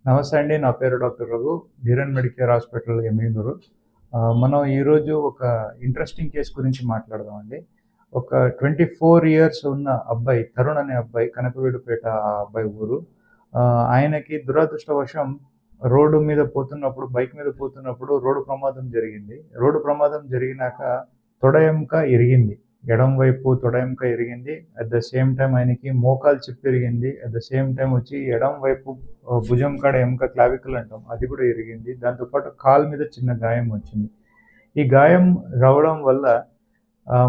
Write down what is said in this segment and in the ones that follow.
నమస్తే అండి. నా పేరు doctor Raghu. Dheeran Medicare hospital Yemmiganur. మనం ఈరోజు ఒక ఇంట్రెస్టింగ్ కేస్ గురించి మాట్లాడదామండి. ఒక 24 ఇయర్స్ ఉన్న అబ్బాయి, తరుణ్ అనే అబ్బాయి, కనకవీడుపేట ఆ అబ్బాయి ఊరు. ఆయనకి దురదృష్టవశం రోడ్డు మీద పోతున్నప్పుడు, బైక్ మీద పోతున్నప్పుడు రోడ్డు ప్రమాదం జరిగింది. రోడ్డు ప్రమాదం జరిగినాక తొడ ఎముక ఇరిగింది. ఎడమ వైపు తొడ ఎముక ఇరిగింది. అట్ ద సేమ్ టైం ఆయనకి మోకాలు చిప్ప ఇరిగింది. అట్ ద సేమ్ టైం వచ్చి ఎడమ వైపు భుజం కాడ ఎముక క్లావికల్ అంటాం, అది కూడా ఇరిగింది. దాంతోపాటు కాలు మీద చిన్న గాయం వచ్చింది. ఈ గాయం రావడం వల్ల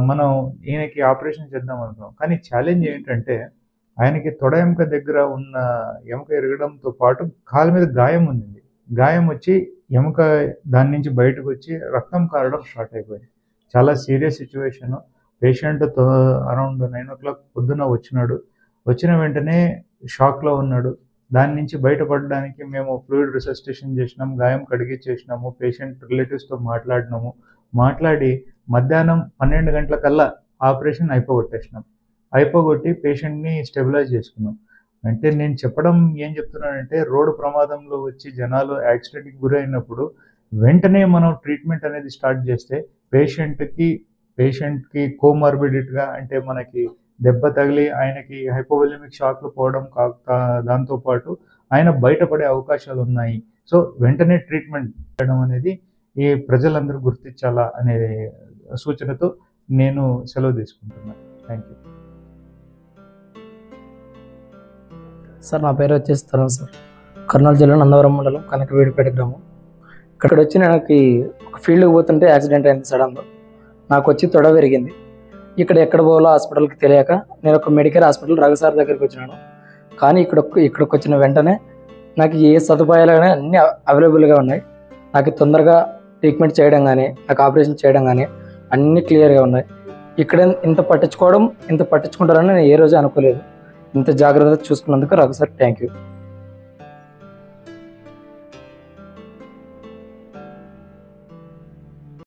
మనం ఈయనకి ఆపరేషన్ చేద్దాం అనుకున్నాం. కానీ ఛాలెంజ్ ఏంటంటే ఆయనకి తొడ ఎముక దగ్గర ఉన్న ఎముక ఇరగడంతో పాటు కాలు మీద గాయం ఉంది. గాయం వచ్చి ఎముక దాని నుంచి బయటకు వచ్చి రక్తం కారడం స్టార్ట్ అయిపోయింది. చాలా serious situation. Patient around 9 o'clock పొద్దున వచ్చినాడు. వచ్చిన వెంటనే షాక్లో ఉన్నాడు. దాని నుంచి బయటపడడానికి మేము ఫ్లూయిడ్ రిసస్టేషన్ చేసినాం, గాయం కడిగిచ్చేసినాము, పేషెంట్ రిలేటివ్స్తో మాట్లాడినాము. మాట్లాడి మధ్యాహ్నం 12 గంటలకల్లా ఆపరేషన్ అయిపోగొట్టి పేషెంట్ని స్టెబిలైజ్ చేసుకున్నాం. అంటే నేను చెప్పడం ఏం చెప్తున్నానంటే, రోడ్డు ప్రమాదంలో వచ్చి జనాలు యాక్సిడెంట్కి గురైనప్పుడు వెంటనే మనం ట్రీట్మెంట్ అనేది స్టార్ట్ చేస్తే పేషెంట్కి కోమార్బిడిటీగా, అంటే మనకి దెబ్బ తగిలి ఆయనకి హైపోవోలెమిక్ షాక్లు పోవడం దాంతోపాటు ఆయన బయటపడే అవకాశాలు ఉన్నాయి. సో వెంటనే ట్రీట్మెంట్ చేయడం అనేది ఈ ప్రజలందరూ గుర్తించాలా అనే సూచనతో నేను సెలవు తీసుకుంటున్నాను. Thank you sir. నా పేరు వచ్చేసి తరుణ్ సార్. కర్నూలు జిల్లా నందవరం మండలం కనకవీడుపేట గ్రామం. ఇక్కడ వచ్చి నాకు ఒక ఫీల్డ్కి పోతుంటే యాక్సిడెంట్ అయింది సడన్గా. నాకు వచ్చి తొడ విరిగింది. ఇక్కడ ఎక్కడ పోవాలో హాస్పిటల్కి తెలియక నేను ఒక మెడికల్ హాస్పిటల్ రఘుసార్ దగ్గరికి వచ్చినాను. కానీ ఇక్కడికి వచ్చిన వెంటనే నాకు ఏ సదుపాయాలు కానీ అన్నీ అవైలబుల్గా ఉన్నాయి. నాకు తొందరగా ట్రీట్మెంట్ చేయడం కానీ, నాకు ఆపరేషన్ చేయడం కానీ అన్నీ క్లియర్గా ఉన్నాయి. ఇక్కడ ఇంత పట్టించుకుంటారని నేను ఏ రోజు అనుకోలేదు. ఇంత జాగ్రత్తగా చూసుకున్నందుకు రఘుసార్ థ్యాంక్ యూ.